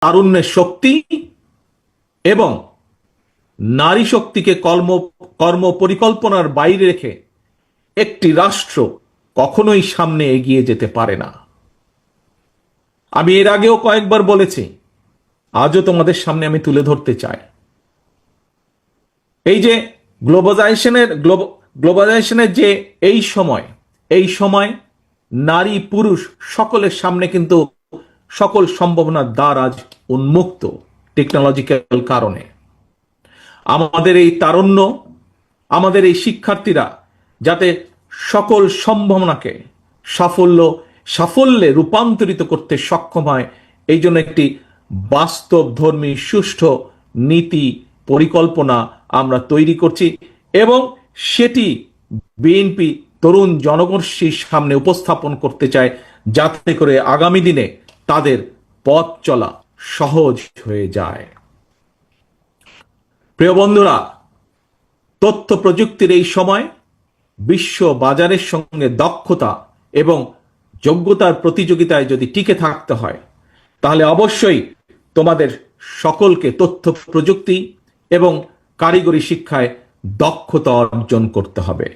তারুণ্যের শক্তি এবং নারী শক্তিকে কর্ম পরিকল্পনার বাইরে রেখে একটি রাষ্ট্র কখনোই সামনে এগিয়ে যেতে পারে না। আমি এর আগেও কয়েকবার বলেছি, আজও তোমাদের সামনে আমি তুলে ধরতে চাই। এই যে গ্লোবালাইজেশনের যে এই সময় নারী পুরুষ সকলের সামনে কিন্তু সকল সম্ভাবনার দ্বার আজ উন্মুক্ত টেকনোলজিক্যাল কারণে। আমাদের এই তারুণ্য, আমাদের এই শিক্ষার্থীরা যাতে সকল সম্ভাবনাকে সাফল্যে রূপান্তরিত করতে সক্ষম হয়, এই জন্য একটি বাস্তবধর্মী সুষ্ঠু নীতি পরিকল্পনা আমরা তৈরি করছি এবং সেটি বিএনপি তরুণ জনগোষ্ঠীর সামনে উপস্থাপন করতে চায়, যাতে করে আগামী দিনে তাদের পথ চলা সহজ হয়ে যায়। প্রিয় বন্ধুরা, তথ্য প্রযুক্তির এই সময় বিশ্ব বাজারের সঙ্গে দক্ষতা এবং যোগ্যতার প্রতিযোগিতায় যদি টিকে থাকতে হয়, তাহলে অবশ্যই তোমাদের সকলকে তথ্য প্রযুক্তি এবং কারিগরি শিক্ষায় দক্ষতা অর্জন করতে হবে।